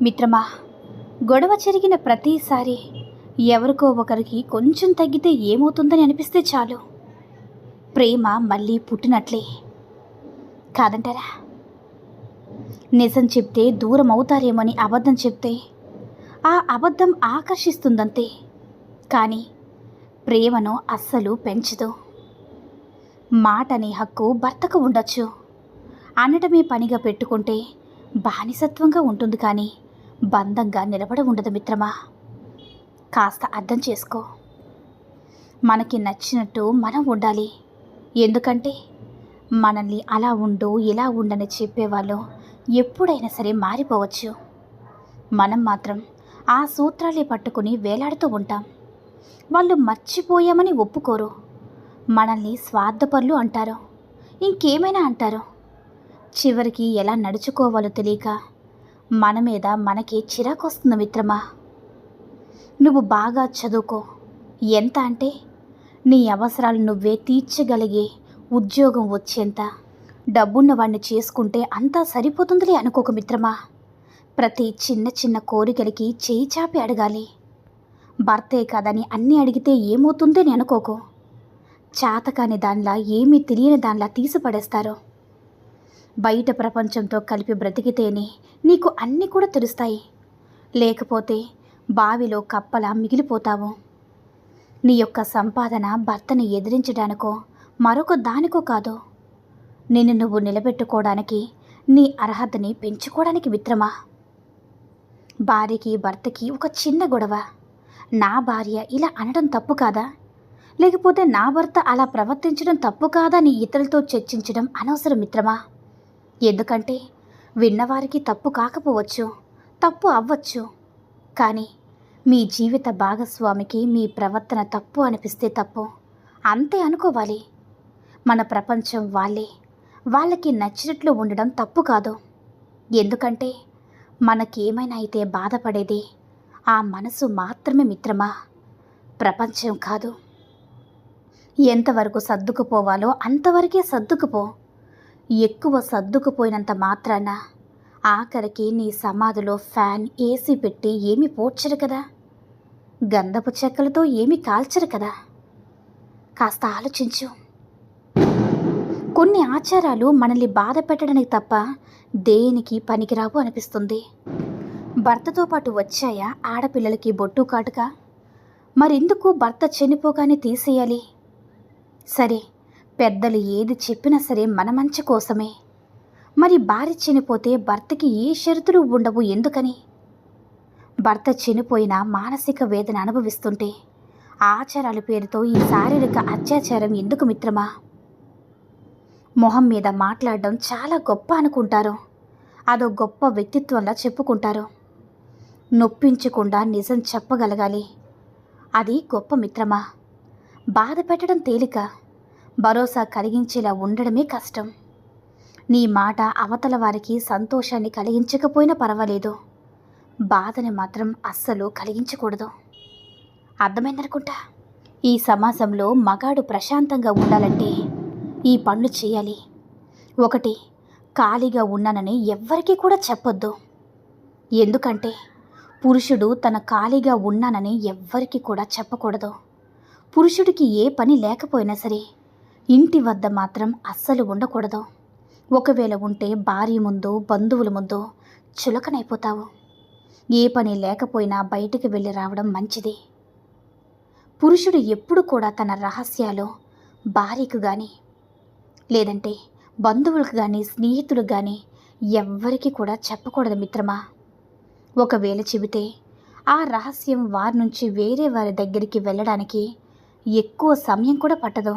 మిత్రమా, గొడవ జరిగిన ప్రతిసారి ఎవరికో ఒకరికి కొంచెం తగ్గితే ఏమవుతుందని అనిపిస్తే చాలు, ప్రేమ మళ్ళీ పుట్టినట్లే కాదంటారా? నిజం చెప్తే దూరం అవుతారేమని అబద్ధం చెప్తే ఆ అబద్ధం ఆకర్షిస్తుందంతే, కానీ ప్రేమను అస్సలు పెంచదు. మాటనే హక్కు భర్తకు ఉండొచ్చు, అనటమే పనిగా పెట్టుకుంటే బానిసత్వంగా ఉంటుంది, కానీ బంధంగా నిలబడ ఉండదు మిత్రమా. కాస్త అర్థం చేసుకో. మనకి నచ్చినట్టు మనం ఉండాలి. ఎందుకంటే మనల్ని అలా ఉండు ఇలా ఉండని చెప్పేవాళ్ళు ఎప్పుడైనా సరే మారిపోవచ్చు. మనం మాత్రం ఆ సూత్రాలే పట్టుకుని వేలాడుతూ ఉంటాం. వాళ్ళు మర్చిపోయామని ఒప్పుకోరు, మనల్ని స్వార్థపరులు అంటారు, ఇంకేమైనా అంటారు. చివరికి ఎలా నడుచుకోవాలో తెలియక మన మీద మనకి చిరాకు వస్తుంది మిత్రమా. నువ్వు బాగా చదువుకో, ఎంత అంటే నీ అవసరాలు నువ్వే తీర్చగలిగే ఉద్యోగం వచ్చేంత డబ్బున్న వాడిని చేసుకుంటే అంతా సరిపోతుందిలే అనుకోక మిత్రమా. ప్రతి చిన్న చిన్న కోరికలకి చేయి చాపి అడగాలి. భర్తే కదని అన్నీ అడిగితే ఏమవుతుందని అనుకోకు. చాతకాని దానిలా ఏమీ తెలియని దానిలా తీసిపడేస్తారు. బయట ప్రపంచంతో కలిపి బ్రతికితేనే నీకు అన్నీ కూడా తెలుస్తాయి, లేకపోతే బావిలో కప్పలా మిగిలిపోతావు. నీ యొక్క సంపాదన భర్తని ఎదిరించడానికో మరొక దానికో కాదు, నిన్ను నువ్వు నిలబెట్టుకోవడానికి, నీ అర్హతని పెంచుకోవడానికి మిత్రమా. భార్యకి భర్తకి ఒక చిన్న గొడవ, నా భార్య ఇలా అనడం తప్పు కాదా, లేకపోతే నా భర్త అలా ప్రవర్తించడం తప్పు కాదా అని ఇతరులతో చర్చించడం అనవసరం మిత్రమా. ఎందుకంటే విన్నవారికి తప్పు కాకపోవచ్చు, తప్పు అవ్వచ్చు, కానీ మీ జీవిత భాగస్వామికి మీ ప్రవర్తన తప్పు అనిపిస్తే తప్పు, అంతే అనుకోవాలి. మన ప్రపంచం వాళ్ళకి నచ్చినట్లు ఉండడం తప్పు కాదు. ఎందుకంటే మనకేమైనా అయితే బాధపడేది ఆ మనసు మాత్రమే మిత్రమా, ప్రపంచం కాదు. ఎంతవరకు సర్దుకుపోవాలో అంతవరకే సర్దుకుపో. ఎక్కువ సర్దుకుపోయినంత మాత్రాన ఆఖరికి నీ సమాధిలో ఫ్యాన్ ఏసీ పెట్టి ఏమీ పోడ్చరు కదా, గంధపు చెక్కలతో ఏమీ కాల్చరు కదా. కాస్త ఆలోచించు. కొన్ని ఆచారాలు మనల్ని బాధ పెట్టడానికి తప్ప దేనికి పనికిరావు అనిపిస్తుంది. భర్తతో పాటు వచ్చాయా ఆడపిల్లలకి బొట్టు కాటుక? మరెందుకు భర్త చనిపోగానే తీసేయాలి? సరే, పెద్దలు ఏది చెప్పినా సరే మన మంచి కోసమే. మరి భార్య చనిపోతే భర్తకి ఏ షరతులు ఉండవు ఎందుకని? భర్త చనిపోయినా మానసిక వేదన అనుభవిస్తుంటే ఆచారాల పేరుతో ఈ శారీరక అత్యాచారం ఎందుకు మిత్రమా? మొహం మీద మాట్లాడడం చాలా గొప్ప అనుకుంటారు, అదో గొప్ప వ్యక్తిత్వంలా చెప్పుకుంటారు. నొప్పించకుండా నిజం చెప్పగలగాలి, అది గొప్ప మిత్రమా. బాధ పెట్టడం తేలిక, భరోసా కలిగించేలా ఉండడమే కష్టం. నీ మాట అవతల వారికి సంతోషాన్ని కలిగించకపోయినా పర్వాలేదు, బాధని మాత్రం అస్సలు కలిగించకూడదు. అర్థమైందనుకుంటా. ఈ సమాజంలో మగాడు ప్రశాంతంగా ఉండాలంటే ఈ పనులు చేయాలి. 1, ఖాళీగా ఉన్నానని ఎవ్వరికీ కూడా చెప్పొద్దు. ఎందుకంటే పురుషుడు తన ఖాళీగా ఉన్నానని ఎవ్వరికీ కూడా చెప్పకూడదు. పురుషుడికి ఏ పని లేకపోయినా సరే ఇంటి వద్ద మాత్రం అస్సలు ఉండకూడదు. ఒకవేళ ఉంటే భార్య ముందు, బంధువుల ముందు చులకనైపోతావు. ఏ పని లేకపోయినా బయటికి వెళ్ళి రావడం మంచిది. పురుషుడు ఎప్పుడు కూడా తన రహస్యాలు భార్యకు కానీ, లేదంటే బంధువులకు కానీ, స్నేహితులకు కానీ ఎవ్వరికీ కూడా చెప్పకూడదు మిత్రమా. ఒకవేళ చెబితే ఆ రహస్యం వారి నుంచి వేరే వారి దగ్గరికి వెళ్ళడానికి ఎక్కువ సమయం కూడా పట్టదు.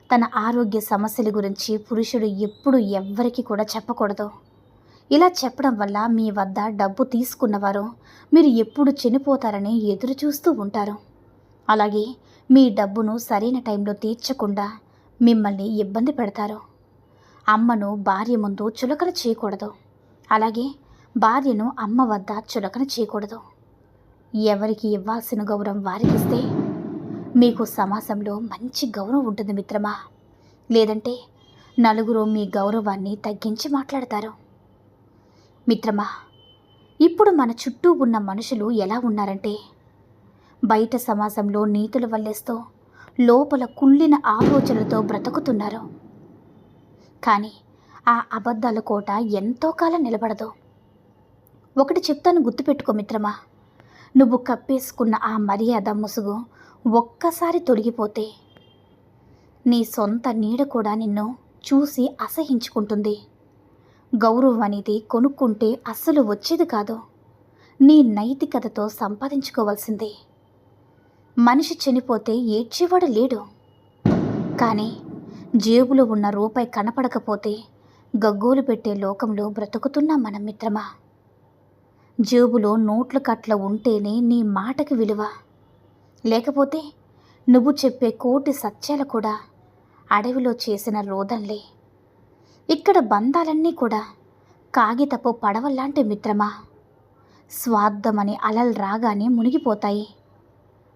తన ఆరోగ్య సమస్యల గురించి పురుషుడు ఎప్పుడు ఎవ్వరికీ కూడా చెప్పకూడదు. ఇలా చెప్పడం వల్ల మీ వద్ద డబ్బు తీసుకున్నవారు మీరు ఎప్పుడు చనిపోతారని ఎదురు చూస్తూ ఉంటారు. అలాగే మీ డబ్బును సరైన టైంలో తీర్చకుండా మిమ్మల్ని ఇబ్బంది పెడతారు. అమ్మను భార్య ముందు చులకన చేయకూడదు, అలాగే భార్యను అమ్మ వద్ద చులకన చేయకూడదు. ఎవరికి ఇవ్వాల్సిన గౌరవం వారికిస్తే మీకు సమాజంలో మంచి గౌరవం ఉంటుంది మిత్రమా. లేదంటే నలుగురు మీ గౌరవాన్ని తగ్గించి మాట్లాడతారు. మిత్రమా, ఇప్పుడు మన చుట్టూ ఉన్న మనుషులు ఎలా ఉన్నారంటే, బయట సమాజంలో నీతులు వల్లేస్తూ లోపల కుళ్ళిన ఆలోచనలతో బ్రతుకుతున్నారు. కానీ ఆ అబద్ధాల కోట ఎంతో కాలం నిలబడదు. ఒకటి చెప్తాను, గుర్తుపెట్టుకో మిత్రమా. నువ్వు కప్పేసుకున్న ఆ మర్యాద ముసుగు ఒక్కసారి తొలగిపోతే నీ సొంత నీడ కూడా నిన్ను చూసి అసహించుకుంటుంది. గౌరవం అనేది కొనుక్కుంటే అస్సలు వచ్చేది కాదు, నీ నైతికతతో సంపాదించుకోవాల్సిందే. మనిషి చనిపోతే ఏడ్చేవాడు లేడు, కానీ జేబులో ఉన్న రూపాయి కనపడకపోతే గగ్గోలు పెట్టే లోకంలో బ్రతుకుతున్నాం మనం మిత్రమా. జేబులో నోట్ల కట్ల ఉంటేనే నీ మాటకి విలువ, లేకపోతే నువ్వు చెప్పే కోటి సత్యాలు కూడా అడవిలో చేసిన రోదన్లే. ఇక్కడ బంధాలన్నీ కూడా కాగితపు పడవల్లాంటి మిత్రమా. స్వార్థమని అలలు రాగానే మునిగిపోతాయి.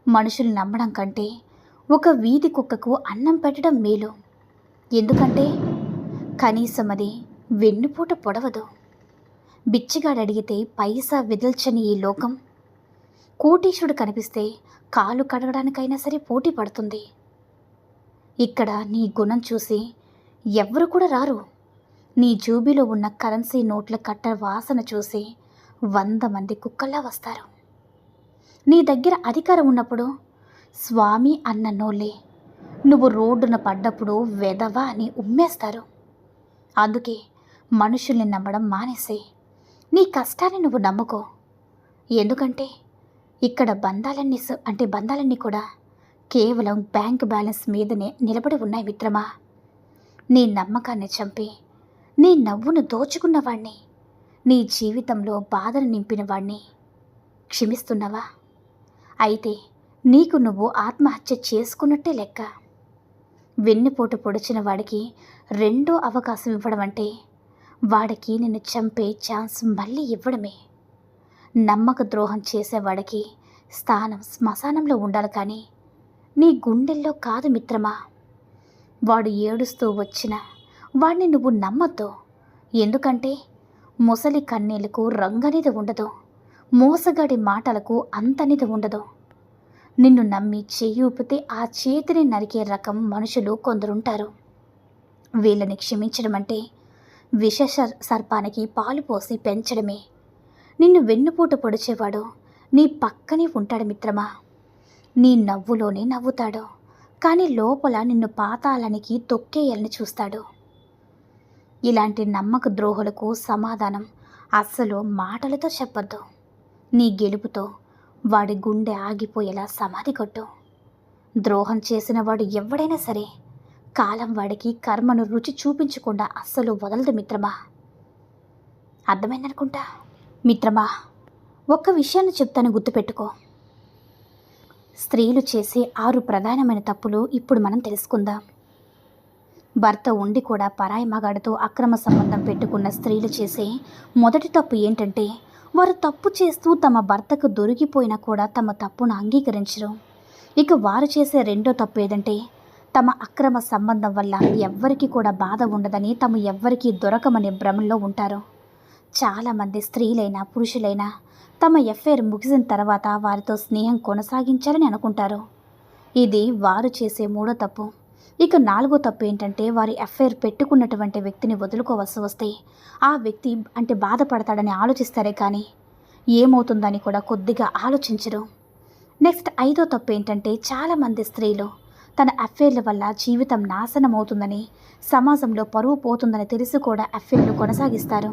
మనుషులు నమ్మడం కంటే ఒక వీధి కుక్కకు అన్నం పెట్టడం మేలు. ఎందుకంటే కనీసం అది వెన్నుపూట పొడవదు. బిచ్చిగాడు అడిగితే పైసా విదల్చని ఈ లోకం కోటీశ్వరుడు కనిపిస్తే కాలు కడగడానికైనా సరే పోటీ పడుతుంది. ఇక్కడ నీ గుణం చూసి ఎవ్వరు కూడా రారు. నీ జూబీలో ఉన్న కరెన్సీ నోట్ల కట్ట వాసన చూసి 100 మంది కుక్కల్లా వస్తారు. నీ దగ్గర అధికారం ఉన్నప్పుడు స్వామి అన్న నోళ్ళే నువ్వు రోడ్డున పడ్డప్పుడు వెధవా అని ఉమ్మేస్తారు. అందుకే మనుషుల్ని నమ్మడం మానేసే, నీ కష్టాన్ని నువ్వు నమ్ముకో. ఎందుకంటే ఇక్కడ బంధాలన్నీ కూడా కేవలం బ్యాంక్ బ్యాలెన్స్ మీదనే నిలబడి ఉన్నాయి మిత్రమా. నీ నమ్మకాన్ని చంపి నీ నవ్వును దోచుకున్నవాణ్ణి, నీ జీవితంలో బాధను నింపినవాణ్ణి క్షమిస్తున్నావా? అయితే నీకు నువ్వు ఆత్మహత్య చేసుకున్నట్టే లెక్క. వెన్నుపోటు పొడిచిన వాడికి రెండో అవకాశం ఇవ్వడం అంటే వాడికి నిన్ను చంపే ఛాన్స్ మళ్ళీ ఇవ్వడమే. నమ్మక ద్రోహం చేసేవాడికి స్థానం శ్మశానంలో ఉండాలి, కానీ నీ గుండెల్లో కాదు మిత్రమా. వాడు ఏడుస్తూ వచ్చినా వాడిని నువ్వు నమ్మొద్దు. ఎందుకంటే ముసలి కన్నీళ్లకు రంగనేది ఉండదు, మోసగాడి మాటలకు అంతనేది ఉండదు. నిన్ను నమ్మి చెయ్యి ఊపితే ఆ చేతిని నరికే రకం మనుషులు కొందరుంటారు. వీళ్ళని క్షమించడం అంటే విష సర్పానికి పాలు పోసి పెంచడమే. నిన్ను వెన్నుపూట పొడిచేవాడు నీ పక్కనే ఉంటాడు మిత్రమా. నీ నవ్వులోనే నవ్వుతాడు, కానీ లోపల నిన్ను పాతాళానికి తొక్కేయాలని చూస్తాడు. ఇలాంటి నమ్మక ద్రోహులకు సమాధానం అస్సలు మాటలతో చెప్పొద్దు. నీ గెలుపుతో వాడి గుండె ఆగిపోయేలా సమాధి కొట్టు. ద్రోహం చేసిన వాడు ఎవడైనా సరే కాలం వాడికి కర్మను రుచి చూపించకుండా అస్సలు వదలదు మిత్రమా. అర్థమైందనుకుంటా మిత్రమా. ఒక్క విషయాన్ని చెప్తాను, గుర్తుపెట్టుకో. స్త్రీలు చేసే 6 ప్రధానమైన తప్పులు ఇప్పుడు మనం తెలుసుకుందాం. భర్త ఉండి కూడా పరాయి మగాడితో అక్రమ సంబంధం పెట్టుకున్న స్త్రీలు చేసే మొదటి తప్పు ఏంటంటే, వారు తప్పు చేస్తూ తమ భర్తకు దొరికిపోయినా కూడా తమ తప్పును అంగీకరించరు. ఇక వారు చేసే రెండో తప్పు ఏదంటే, తమ అక్రమ సంబంధం వల్ల ఎవ్వరికీ కూడా బాధ ఉండదని, తమ ఎవ్వరికీ దొరకమనే భ్రమంలో ఉంటారు. చాలామంది స్త్రీలైనా పురుషులైనా తమ ఎఫ్ఐఆర్ ముగిసిన తర్వాత వారితో స్నేహం కొనసాగించాలని అనుకుంటారు. ఇది వారు చేసే 3వ తప్పు. ఇక 4వ తప్పు ఏంటంటే, వారి ఎఫ్ఐఆర్ పెట్టుకున్నటువంటి వ్యక్తిని వదులుకోవాల్సి వస్తే ఆ వ్యక్తి అంటే బాధపడతాడని ఆలోచిస్తారే కానీ ఏమవుతుందని కూడా కొద్దిగా ఆలోచించరు. నెక్స్ట్ 5వ తప్పు ఏంటంటే, చాలామంది స్త్రీలు తన అఫైర్ల వల్ల జీవితం నాశనం అవుతుందని, సమాజంలో పరువు పోతుందని తెలిసి కూడా అఫైర్లు కొనసాగిస్తారు.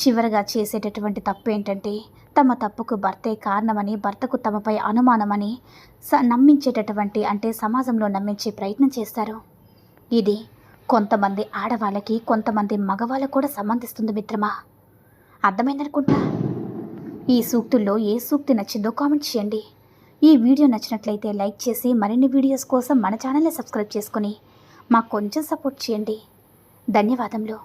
చివరగా చేసేటటువంటి తప్పు ఏంటంటే, తమ తప్పుకు భర్తే కారణమని, భర్తకు తమపై అనుమానమని నమ్మించేటటువంటి అంటే సమాజంలో నమ్మించే ప్రయత్నం చేస్తారు. ఇది కొంతమంది ఆడవాళ్ళకి, కొంతమంది మగవాళ్ళకు కూడా సంబంధిస్తుంది మిత్రమా. అర్థమైందనుకుంటా. ఈ సూక్తుల్లో ఏ సూక్తి నచ్చిందో కామెంట్ చేయండి. ఈ వీడియో నచ్చినట్లయితే లైక్ చేసి మరిన్ని వీడియోస్ కోసం మన ఛానల్ని సబ్స్క్రైబ్ చేసుకొని మాకు కొంచెం సపోర్ట్ చేయండి. ధన్యవాదములు.